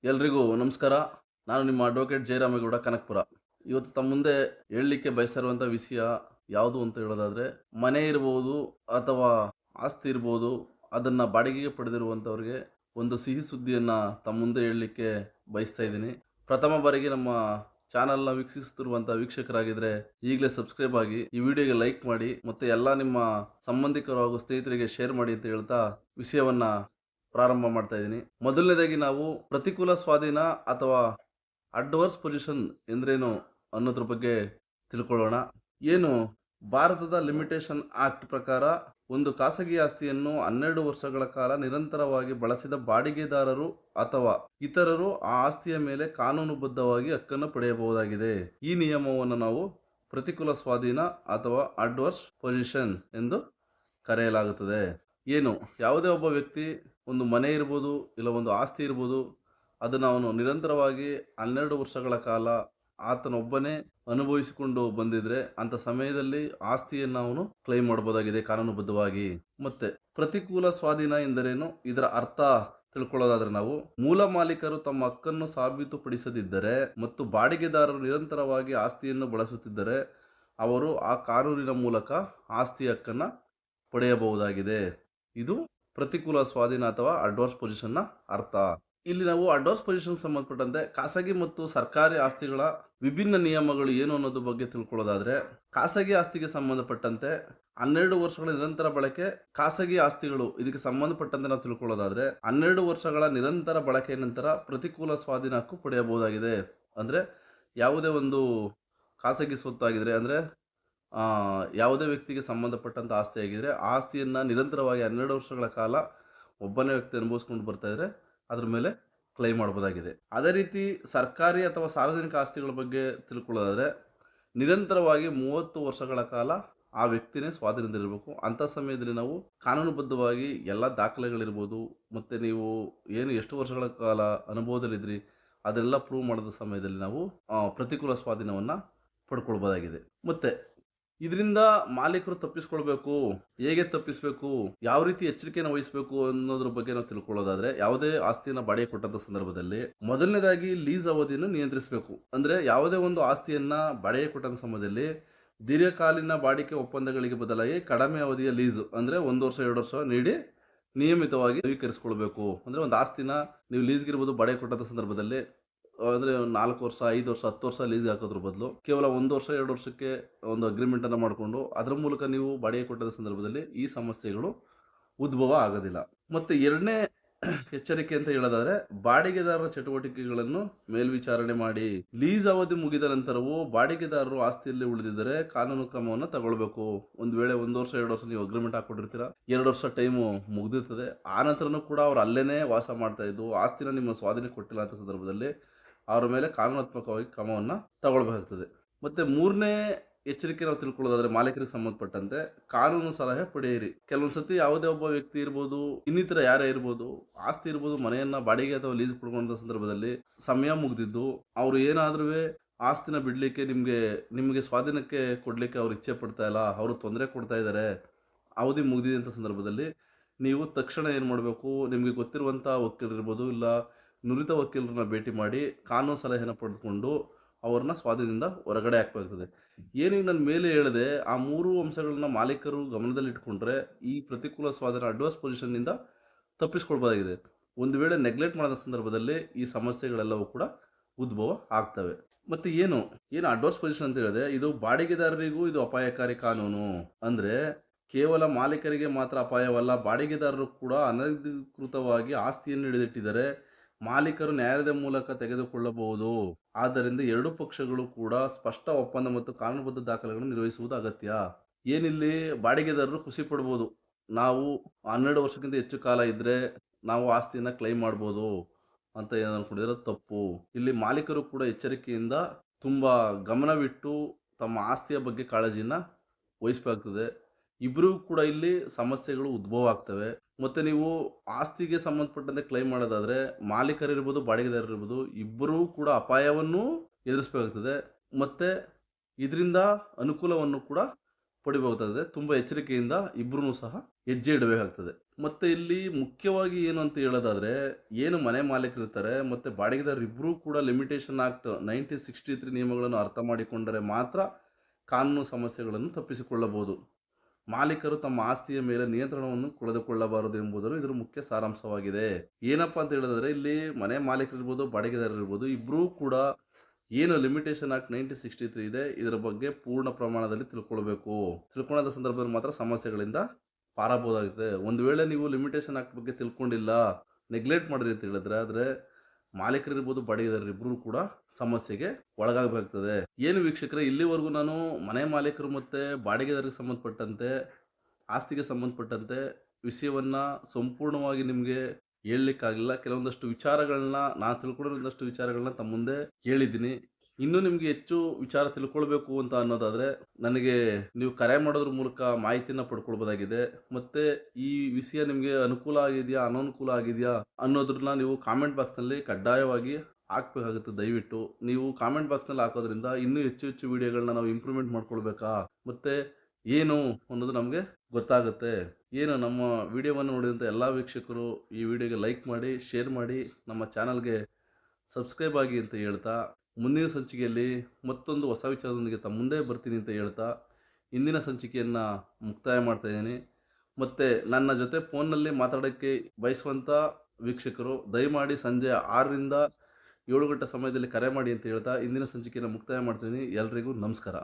ಎಲ್ರಿಗೂ ನಮಸ್ಕಾರ. ನಾನು ನಿಮ್ಮ ಅಡ್ವೊಕೇಟ್ ಜಯರಾಮೇಗೌಡ ಕನಕಪುರ. ಇವತ್ತು ತಮ್ಮ ಮುಂದೆ ಹೇಳಲಿಕ್ಕೆ ಬಯಸಿರುವಂಥ ವಿಷಯ ಯಾವುದು ಅಂತ ಹೇಳೋದಾದರೆ, ಮನೆ ಇರ್ಬೋದು ಅಥವಾ ಆಸ್ತಿ ಇರ್ಬೋದು, ಅದನ್ನು ಬಾಡಿಗೆಗೆ ಪಡೆದಿರುವಂಥವ್ರಿಗೆ ಒಂದು ಸಿಹಿ ಸುದ್ದಿಯನ್ನು ತಮ್ಮ ಮುಂದೆ ಹೇಳಲಿಕ್ಕೆ ಬಯಸ್ತಾ ಇದ್ದೀನಿ. ಪ್ರಥಮ ಬಾರಿಗೆ ನಮ್ಮ ಚಾನಲ್ನ ವೀಕ್ಷಿಸುತ್ತಿರುವಂಥ ವೀಕ್ಷಕರಾಗಿದ್ದರೆ ಈಗಲೇ ಸಬ್ಸ್ಕ್ರೈಬ್ ಆಗಿ, ಈ ವಿಡಿಯೋಗೆ ಲೈಕ್ ಮಾಡಿ, ಮತ್ತು ಎಲ್ಲ ನಿಮ್ಮ ಸಂಬಂಧಿಕರು ಹಾಗೂ ಸ್ನೇಹಿತರಿಗೆ ಶೇರ್ ಮಾಡಿ ಅಂತ ಹೇಳ್ತಾ ವಿಷಯವನ್ನು ಪ್ರಾರಂಭ ಮಾಡ್ತಾ ಇದ್ದೀನಿ. ಮೊದಲನೇದಾಗಿ ನಾವು ಪ್ರತಿಕೂಲ ಸ್ವಾಧೀನ ಅಥವಾ ಅಡ್ವರ್ಸ್ ಪೊಸಿಷನ್ ಎಂದ್ರೇನು ಅನ್ನೋದ್ರ ಬಗ್ಗೆ ತಿಳ್ಕೊಳ್ಳೋಣ. ಏನು ಭಾರತದ ಲಿಮಿಟೇಷನ್ ಆಕ್ಟ್ ಪ್ರಕಾರ ಒಂದು ಖಾಸಗಿ ಆಸ್ತಿಯನ್ನು 12 ವರ್ಷಗಳ ಕಾಲ ನಿರಂತರವಾಗಿ ಬಳಸಿದ ಬಾಡಿಗೆದಾರರು ಅಥವಾ ಇತರರು ಆ ಆಸ್ತಿಯ ಮೇಲೆ ಕಾನೂನುಬದ್ಧವಾಗಿ ಹಕ್ಕನ್ನು ಪಡೆಯಬಹುದಾಗಿದೆ. ಈ ನಿಯಮವನ್ನು ನಾವು ಪ್ರತಿಕೂಲ ಸ್ವಾಧೀನ ಅಥವಾ ಅಡ್ವರ್ಸ್ ಪೊಸಿಷನ್ ಎಂದು ಕರೆಯಲಾಗುತ್ತದೆ. ಏನು ಯಾವುದೇ ಒಬ್ಬ ವ್ಯಕ್ತಿ ಒಂದು ಮನೆ ಇರ್ಬೋದು, ಇಲ್ಲ ಒಂದು ಆಸ್ತಿ ಇರ್ಬೋದು, ಅದನ್ನು ಅವನು ನಿರಂತರವಾಗಿ 12 ವರ್ಷಗಳ ಕಾಲ ಆತನೊಬ್ಬನೇ ಅನುಭವಿಸಿಕೊಂಡು ಬಂದಿದ್ರೆ ಅಂಥ ಸಮಯದಲ್ಲಿ ಆಸ್ತಿಯನ್ನು ಅವನು ಕ್ಲೈಮ್ ಮಾಡಬಹುದಾಗಿದೆ ಕಾನೂನುಬದ್ಧವಾಗಿ. ಮತ್ತೆ ಪ್ರತಿಕೂಲ ಸ್ವಾಧೀನ ಎಂದರೇನು, ಇದರ ಅರ್ಥ ತಿಳ್ಕೊಳ್ಳೋದಾದ್ರೆ ನಾವು ಮೂಲ ಮಾಲೀಕರು ತಮ್ಮ ಹಕ್ಕನ್ನು ಸಾಬೀತುಪಡಿಸದಿದ್ದರೆ ಮತ್ತು ಬಾಡಿಗೆದಾರರು ನಿರಂತರವಾಗಿ ಆಸ್ತಿಯನ್ನು ಬಳಸುತ್ತಿದ್ದರೆ ಅವರು ಆ ಕಾನೂನಿನ ಮೂಲಕ ಆಸ್ತಿ ಹಕ್ಕನ್ನು ಪಡೆಯಬಹುದಾಗಿದೆ. ಇದು ಪ್ರತಿಕೂಲ ಸ್ವಾಧೀನ ಅಥವಾ ಅಡ್ವರ್ಸ್ ಪೊಸಿಷನ್ನ ಅರ್ಥ. ಇಲ್ಲಿ ನಾವು ಅಡ್ವರ್ಸ್ ಪೊಸಿಷನ್ ಸಂಬಂಧಪಟ್ಟಂತೆ ಖಾಸಗಿ ಮತ್ತು ಸರ್ಕಾರಿ ಆಸ್ತಿಗಳ ವಿಭಿನ್ನ ನಿಯಮಗಳು ಏನು ಅನ್ನೋದ್ರ ಬಗ್ಗೆ ತಿಳ್ಕೊಳ್ಳೋದಾದ್ರೆ, ಖಾಸಗಿ ಆಸ್ತಿಗೆ ಸಂಬಂಧಪಟ್ಟಂತೆ 12 ವರ್ಷಗಳ ನಿರಂತರ ಬಳಕೆ ಖಾಸಗಿ ಆಸ್ತಿಗಳು ಇದಕ್ಕೆ ಸಂಬಂಧಪಟ್ಟಂತೆ ನಾವು ತಿಳ್ಕೊಳ್ಳೋದಾದ್ರೆ 12 ವರ್ಷಗಳ ನಿರಂತರ ಬಳಕೆಯ ನಂತರ ಪ್ರತಿಕೂಲ ಸ್ವಾಧೀನ ಹಕ್ಕು ಪಡೆಯಬಹುದಾಗಿದೆ. ಅಂದ್ರೆ ಯಾವುದೇ ಒಂದು ಖಾಸಗಿ ಸ್ವತ್ತಾಗಿದ್ರೆ, ಅಂದ್ರೆ ಯಾವುದೇ ವ್ಯಕ್ತಿಗೆ ಸಂಬಂಧಪಟ್ಟಂಥ ಆಸ್ತಿ ಆಗಿದ್ರೆ ಆ ಆಸ್ತಿಯನ್ನು ನಿರಂತರವಾಗಿ 12 ವರ್ಷಗಳ ಕಾಲ ಒಬ್ಬನೇ ವ್ಯಕ್ತಿ ಅನುಭವಿಸ್ಕೊಂಡು ಬರ್ತಾ ಇದ್ರೆ ಅದ್ರ ಮೇಲೆ ಕ್ಲೈಮ್ ಮಾಡಬಹುದಾಗಿದೆ. ಅದೇ ರೀತಿ ಸರ್ಕಾರಿ ಅಥವಾ ಸಾರ್ವಜನಿಕ ಆಸ್ತಿಗಳ ಬಗ್ಗೆ ತಿಳ್ಕೊಳ್ಳೋದಾದ್ರೆ ನಿರಂತರವಾಗಿ 30 ವರ್ಷಗಳ ಕಾಲ ಆ ವ್ಯಕ್ತಿನೇ ಸ್ವಾಧೀನದಲ್ಲಿರಬೇಕು. ಅಂಥ ಸಮಯದಲ್ಲಿ ನಾವು ಕಾನೂನುಬದ್ಧವಾಗಿ ಎಲ್ಲ ದಾಖಲೆಗಳಿರ್ಬೋದು, ಮತ್ತು ನೀವು ಏನು ಎಷ್ಟು ವರ್ಷಗಳ ಕಾಲ ಅನುಭವದಲ್ಲಿದ್ರಿ ಅದೆಲ್ಲ ಪ್ರೂವ್ ಮಾಡಿದ ಸಮಯದಲ್ಲಿ ನಾವು ಪ್ರತಿಕೂಲ ಸ್ವಾಧೀನವನ್ನು ಪಡ್ಕೊಳ್ಬೋದಾಗಿದೆ. ಮತ್ತು ಇದರಿಂದ ಮಾಲೀಕರು ತಪ್ಪಿಸ್ಕೊಳ್ಬೇಕು, ಹೇಗೆ ತಪ್ಪಿಸಬೇಕು, ಯಾವ ರೀತಿ ಎಚ್ಚರಿಕೆಯನ್ನು ವಹಿಸಬೇಕು ಅನ್ನೋದ್ರ ಬಗ್ಗೆ ನಾವು ತಿಳ್ಕೊಳ್ಳೋದಾದ್ರೆ, ಯಾವುದೇ ಆಸ್ತಿಯನ್ನು ಬಾಡಿಗೆ ಕೊಟ್ಟಂತ ಸಂದರ್ಭದಲ್ಲಿ ಮೊದಲನೇದಾಗಿ ಲೀಸ್ ಅವಧಿಯನ್ನು ನಿಯಂತ್ರಿಸಬೇಕು. ಅಂದ್ರೆ ಯಾವುದೇ ಒಂದು ಆಸ್ತಿಯನ್ನ ಬಾಡಿಗೆ ಕೊಟ್ಟಂತ ಸಮಯದಲ್ಲಿ ದೀರ್ಘಕಾಲೀನ ಬಾಡಿಗೆ ಒಪ್ಪಂದಗಳಿಗೆ ಬದಲಾಗಿ ಕಡಿಮೆ ಅವಧಿಯ ಲೀಸ್ ಅಂದ್ರೆ 1 ವರ್ಷ 2 ವರ್ಷ ನೀಡಿ ನಿಯಮಿತವಾಗಿ ನವೀಕರಿಸಿಕೊಳ್ಬೇಕು. ಅಂದ್ರೆ ಒಂದು ಆಸ್ತಿನ ನೀವು ಲೀಸ್ಗಿರ್ಬೋದು ಬಾಡಿಗೆ ಕೊಟ್ಟಂತ ಸಂದರ್ಭದಲ್ಲಿ ಅಂದರೆ 4 ವರ್ಷ 5 ವರ್ಷ 10 ವರ್ಷ ಲೀಸ್ ಹಾಕೋದ್ರ ಬದಲು ಕೇವಲ 1 ವರ್ಷ 2 ವರ್ಷಕ್ಕೆ ಒಂದು ಅಗ್ರಿಮೆಂಟನ್ನು ಮಾಡಿಕೊಂಡು ಅದರ ಮೂಲಕ ನೀವು ಬಾಡಿಗೆ ಕೊಟ್ಟದ ಸಂದರ್ಭದಲ್ಲಿ ಈ ಸಮಸ್ಯೆಗಳು ಉದ್ಭವ ಆಗೋದಿಲ್ಲ. ಮತ್ತು ಎರಡನೇ ಎಚ್ಚರಿಕೆ ಅಂತ ಹೇಳೋದಾದ್ರೆ, ಬಾಡಿಗೆದಾರರ ಚಟುವಟಿಕೆಗಳನ್ನು ಮೇಲ್ವಿಚಾರಣೆ ಮಾಡಿ. ಲೀಸ್ ಅವಧಿ ಮುಗಿದ ನಂತರವೂ ಬಾಡಿಗೆದಾರರು ಆಸ್ತಿಯಲ್ಲಿ ಉಳಿದಿದ್ದರೆ ಕಾನೂನು ಕ್ರಮವನ್ನು ತಗೊಳ್ಬೇಕು. ಒಂದು ವೇಳೆ 1 ವರ್ಷ 2 ವರ್ಷ ನೀವು ಅಗ್ರಿಮೆಂಟ್ ಹಾಕೊಂಡಿರ್ತೀರ, 2 ವರ್ಷ ಟೈಮು ಮುಗಿದಿರ್ತದೆ, ಆ ನಂತರನೂ ಕೂಡ ಅವ್ರು ಅಲ್ಲೇನೇ ವಾಸ ಮಾಡ್ತಾ ಇದ್ದು ಆಸ್ತಿನ ನಿಮ್ಮ ಸ್ವಾಧೀನಕ್ಕೆ ಕೊಟ್ಟಿಲ್ಲ ಅಂತ ಸಂದರ್ಭದಲ್ಲಿ ಅವರ ಮೇಲೆ ಕಾನೂನಾತ್ಮಕವಾಗಿ ಕ್ರಮವನ್ನು ತಗೊಳ್ಬೇಕಾಗ್ತದೆ. ಮತ್ತು ಮೂರನೇ ಎಚ್ಚರಿಕೆ ನಾವು ತಿಳ್ಕೊಳ್ಳೋದಾದ್ರೆ, ಮಾಲೀಕರಿಗೆ ಸಂಬಂಧಪಟ್ಟಂತೆ ಕಾನೂನು ಸಲಹೆ ಪಡೆಯಿರಿ. ಕೆಲವೊಂದ್ಸತಿ ಯಾವುದೇ ಒಬ್ಬ ವ್ಯಕ್ತಿ ಇರ್ಬೋದು, ಇನ್ನಿತರ ಯಾರೇ ಇರ್ಬೋದು, ಆಸ್ತಿ ಇರ್ಬೋದು, ಮನೆಯನ್ನ ಬಾಡಿಗೆ ಅಥವಾ ಲೀಸ್ ಕೊಡುವಂಥ ಸಂದರ್ಭದಲ್ಲಿ ಸಮಯ ಮುಗಿದಿದ್ದು ಅವರು ಏನಾದ್ರೂ ಆಸ್ತಿನ ಬಿಡ್ಲಿಕ್ಕೆ ನಿಮಗೆ ಸ್ವಾಧೀನಕ್ಕೆ ಕೊಡ್ಲಿಕ್ಕೆ ಅವ್ರು ಇಚ್ಛೆ ಪಡ್ತಾ ಇಲ್ಲ, ಅವರು ತೊಂದರೆ ಕೊಡ್ತಾ ಇದ್ದಾರೆ, ಅವಧಿ ಮುಗಿದಿದೆ ಅಂತ ಸಂದರ್ಭದಲ್ಲಿ ನೀವು ತಕ್ಷಣ ಏನು ಮಾಡಬೇಕು, ನಿಮಗೆ ಗೊತ್ತಿರುವಂಥ ವಕೀಲರಿರ್ಬೋದು ಇಲ್ಲ ನುರಿತ ವಕೀಲರನ್ನ ಭೇಟಿ ಮಾಡಿ ಕಾನೂನು ಸಲಹೆಯನ್ನು ಪಡೆದುಕೊಂಡು ಅವ್ರನ್ನ ಸ್ವಾಧೀನದಿಂದ ಹೊರಗಡೆ ಹಾಕಬೇಕಾಗ್ತದೆ. ಏನೀಗ ನಾನು ಮೇಲೆ ಹೇಳಿದೆ ಆ 3 ಅಂಶಗಳನ್ನ ಮಾಲೀಕರು ಗಮನದಲ್ಲಿಟ್ಕೊಂಡ್ರೆ ಈ ಪ್ರತಿಕೂಲ ಸ್ವಾಧೀನ ಅಡ್ವರ್ಸ್ ಪೊಸಿಷನ್ನಿಂದ ತಪ್ಪಿಸ್ಕೊಳ್ಬೋದಾಗಿದೆ. ಒಂದು ವೇಳೆ ನೆಗ್ಲೆಕ್ಟ್ ಮಾಡಿದ ಸಂದರ್ಭದಲ್ಲಿ ಈ ಸಮಸ್ಯೆಗಳೆಲ್ಲವೂ ಕೂಡ ಉದ್ಭವ ಆಗ್ತವೆ. ಮತ್ತು ಏನು ಅಡ್ವರ್ಸ್ ಪೊಸಿಷನ್ ಅಂತ ಹೇಳಿದೆ, ಇದು ಬಾಡಿಗೆದಾರರಿಗೂ ಇದು ಅಪಾಯಕಾರಿ ಕಾನೂನು. ಅಂದರೆ ಕೇವಲ ಮಾಲೀಕರಿಗೆ ಮಾತ್ರ ಅಪಾಯವಲ್ಲ, ಬಾಡಿಗೆದಾರರು ಕೂಡ ಅನಧಿಕೃತವಾಗಿ ಆಸ್ತಿಯನ್ನು ಹಿಡಿದಿಟ್ಟಿದ್ದಾರೆ ಮಾಲೀಕರು ನ್ಯಾಯಾಲಯದ ಮೂಲಕ ತೆಗೆದುಕೊಳ್ಳಬಹುದು. ಆದ್ದರಿಂದ ಎರಡೂ ಪಕ್ಷಗಳು ಕೂಡ ಸ್ಪಷ್ಟ ಒಪ್ಪಂದ ಮತ್ತು ಕಾನೂನುಬದ್ಧ ದಾಖಲೆಗಳನ್ನು ನಿರ್ವಹಿಸುವುದು ಅಗತ್ಯ. ಏನಿಲ್ಲಿ ಬಾಡಿಗೆದಾರರು ಖುಷಿ ಪಡ್ಬೋದು, ನಾವು 12 ವರ್ಷಕ್ಕಿಂತ ಹೆಚ್ಚು ಕಾಲ ಇದ್ದರೆ ನಾವು ಆಸ್ತಿಯನ್ನು ಕ್ಲೈಮ್ ಮಾಡ್ಬೋದು ಅಂತ ಏನು ಅಂದ್ಕೊಂಡಿದ್ರೆ ತಪ್ಪು. ಇಲ್ಲಿ ಮಾಲೀಕರು ಕೂಡ ಎಚ್ಚರಿಕೆಯಿಂದ ತುಂಬ ಗಮನವಿಟ್ಟು ತಮ್ಮ ಆಸ್ತಿಯ ಬಗ್ಗೆ ಕಾಳಜಿಯನ್ನು ವಹಿಸಬೇಕಾಗ್ತದೆ. ಇಬ್ಬರೂ ಕೂಡ ಇಲ್ಲಿ ಸಮಸ್ಯೆಗಳು ಉದ್ಭವ ಆಗ್ತವೆ. ಮತ್ತು ನೀವು ಆಸ್ತಿಗೆ ಸಂಬಂಧಪಟ್ಟಂತೆ ಕ್ಲೈಮ್ ಮಾಡೋದಾದರೆ ಮಾಲೀಕರಿರ್ಬೋದು ಬಾಡಿಗೆದಾರರಿರ್ಬೋದು ಇಬ್ಬರೂ ಕೂಡ ಅಪಾಯವನ್ನು ಎದುರಿಸಬೇಕಾಗ್ತದೆ. ಮತ್ತು ಇದರಿಂದ ಅನುಕೂಲವನ್ನು ಕೂಡ ಪಡಿಬೇಕಾಗ್ತದೆ. ತುಂಬ ಎಚ್ಚರಿಕೆಯಿಂದ ಇಬ್ಬರೂ ಸಹ ಹೆಜ್ಜೆ ಇಡಬೇಕಾಗ್ತದೆ. ಮತ್ತೆ ಇಲ್ಲಿ ಮುಖ್ಯವಾಗಿ ಏನು ಅಂತ ಹೇಳೋದಾದ್ರೆ, ಏನು ಮನೆ ಮಾಲೀಕರಿರ್ತಾರೆ ಮತ್ತೆ ಬಾಡಿಗೆದಾರರು ಇಬ್ಬರೂ ಕೂಡ ಲಿಮಿಟೇಷನ್ ಆಕ್ಟ್ 1963 ನಿಯಮಗಳನ್ನು ಅರ್ಥ ಮಾಡಿಕೊಂಡರೆ ಮಾತ್ರ ಕಾನೂನು ಸಮಸ್ಯೆಗಳನ್ನು ತಪ್ಪಿಸಿಕೊಳ್ಳಬಹುದು. ಮಾಲೀಕರು ತಮ್ಮ ಆಸ್ತಿಯ ಮೇಲೆ ನಿಯಂತ್ರಣವನ್ನು ಕಳೆದುಕೊಳ್ಳಬಾರದು ಎಂಬುದು ಇದರ ಮುಖ್ಯ ಸಾರಾಂಶವಾಗಿದೆ. ಏನಪ್ಪಾ ಅಂತ ಹೇಳೋದಾದ್ರೆ, ಇಲ್ಲಿ ಮನೆ ಮಾಲೀಕರಿರ್ಬೋದು, ಬಾಡಿಗೆದಾರರಿರ್ಬೋದು, ಇಬ್ಬರೂ ಕೂಡ ಏನು ಲಿಮಿಟೇಷನ್ ಆಕ್ಟ್ 1963 ಇದೆ, ಇದರ ಬಗ್ಗೆ ಪೂರ್ಣ ಪ್ರಮಾಣದಲ್ಲಿ ತಿಳ್ಕೊಳ್ಬೇಕು. ತಿಳ್ಕೊಳ್ಳೋದ ಸಂದರ್ಭದಲ್ಲಿ ಮಾತ್ರ ಸಮಸ್ಯೆಗಳಿಂದ ಪಾರಾಗಬಹುದಾಗುತ್ತೆ. ಒಂದು ವೇಳೆ ನೀವು ಲಿಮಿಟೇಷನ್ ಆಕ್ಟ್ ಬಗ್ಗೆ ತಿಳ್ಕೊಂಡಿಲ್ಲ, ನೆಗ್ಲೆಕ್ಟ್ ಮಾಡಿದ್ರಿ ಅಂತ ಹೇಳಿದ್ರೆ, ಆದರೆ ಮಾಲೀಕರಿರ್ಬೋದು, ಬಾಡಿಗೆದಾರರು ಇಬ್ಬರೂ ಕೂಡ ಸಮಸ್ಯೆಗೆ ಒಳಗಾಗಬೇಕಾಗ್ತದೆ. ಏನು ವೀಕ್ಷಕರೇ, ಇಲ್ಲಿವರೆಗೂ ನಾನು ಮನೆ ಮಾಲೀಕರು ಮತ್ತು ಬಾಡಿಗೆದಾರರಿಗೆ ಸಂಬಂಧಪಟ್ಟಂತೆ, ಆಸ್ತಿಗೆ ಸಂಬಂಧಪಟ್ಟಂತೆ ವಿಷಯವನ್ನು ಸಂಪೂರ್ಣವಾಗಿ ನಿಮಗೆ ಹೇಳಲಿಕ್ಕಾಗಲಿಲ್ಲ. ಕೆಲವೊಂದಷ್ಟು ವಿಚಾರಗಳನ್ನ ನಾನು ತಿಳ್ಕೊಂಡಿರೋದಷ್ಟು ವಿಚಾರಗಳನ್ನ ತಮ್ಮ ಮುಂದೆ ಹೇಳಿದ್ದೀನಿ. ಇನ್ನೂ ನಿಮಗೆ ಹೆಚ್ಚು ವಿಚಾರ ತಿಳ್ಕೊಳ್ಬೇಕು ಅಂತ ಅನ್ನೋದಾದರೆ ನನಗೆ ನೀವು ಕರೆ ಮಾಡೋದ್ರ ಮೂಲಕ ಮಾಹಿತಿನ ಪಡ್ಕೊಳ್ಬೋದಾಗಿದೆ. ಮತ್ತು ಈ ವಿಷಯ ನಿಮಗೆ ಅನುಕೂಲ ಆಗಿದೆಯಾ, ಅನಾನುಕೂಲ ಆಗಿದೆಯಾ ಅನ್ನೋದನ್ನ ನೀವು ಕಾಮೆಂಟ್ ಬಾಕ್ಸ್ನಲ್ಲಿ ಕಡ್ಡಾಯವಾಗಿ ಹಾಕಬೇಕಾಗುತ್ತೆ. ದಯವಿಟ್ಟು ನೀವು ಕಾಮೆಂಟ್ ಬಾಕ್ಸ್ನಲ್ಲಿ ಹಾಕೋದ್ರಿಂದ ಇನ್ನೂ ಹೆಚ್ಚು ಹೆಚ್ಚು ವಿಡಿಯೋಗಳನ್ನ ನಾವು ಇಂಪ್ರೂವ್ಮೆಂಟ್ ಮಾಡ್ಕೊಳ್ಬೇಕಾ, ಮತ್ತು ಏನು ಅನ್ನೋದು ನಮಗೆ ಗೊತ್ತಾಗುತ್ತೆ. ಏನು ನಮ್ಮ ವಿಡಿಯೋವನ್ನು ನೋಡಿದಂಥ ಎಲ್ಲ ವೀಕ್ಷಕರು ಈ ವಿಡಿಯೋಗೆ ಲೈಕ್ ಮಾಡಿ, ಶೇರ್ ಮಾಡಿ, ನಮ್ಮ ಚಾನಲ್ಗೆ ಸಬ್ಸ್ಕ್ರೈಬ್ ಆಗಿ ಅಂತ ಹೇಳ್ತಾ, ಮುಂದಿನ ಸಂಚಿಕೆಯಲ್ಲಿ ಮತ್ತೊಂದು ಹೊಸ ವಿಚಾರದೊಂದಿಗೆ ತಮ್ಮ ಮುಂದೆ ಬರ್ತೀನಿ ಅಂತ ಹೇಳ್ತಾ ಇಂದಿನ ಸಂಚಿಕೆಯನ್ನು ಮುಕ್ತಾಯ ಮಾಡ್ತಾ ಇದ್ದೀನಿ. ಮತ್ತು ನನ್ನ ಜೊತೆ ಫೋನ್ನಲ್ಲಿ ಮಾತಾಡೋಕ್ಕೆ ಬಯಸುವಂಥ ವೀಕ್ಷಕರು ದಯಮಾಡಿ ಸಂಜೆ 6ರಿಂದ 7 ಗಂಟೆ ಸಮಯದಲ್ಲಿ ಕರೆ ಮಾಡಿ ಅಂತ ಹೇಳ್ತಾ ಇಂದಿನ ಸಂಚಿಕೆಯನ್ನು ಮುಕ್ತಾಯ ಮಾಡ್ತೀನಿ. ಎಲ್ರಿಗೂ ನಮಸ್ಕಾರ.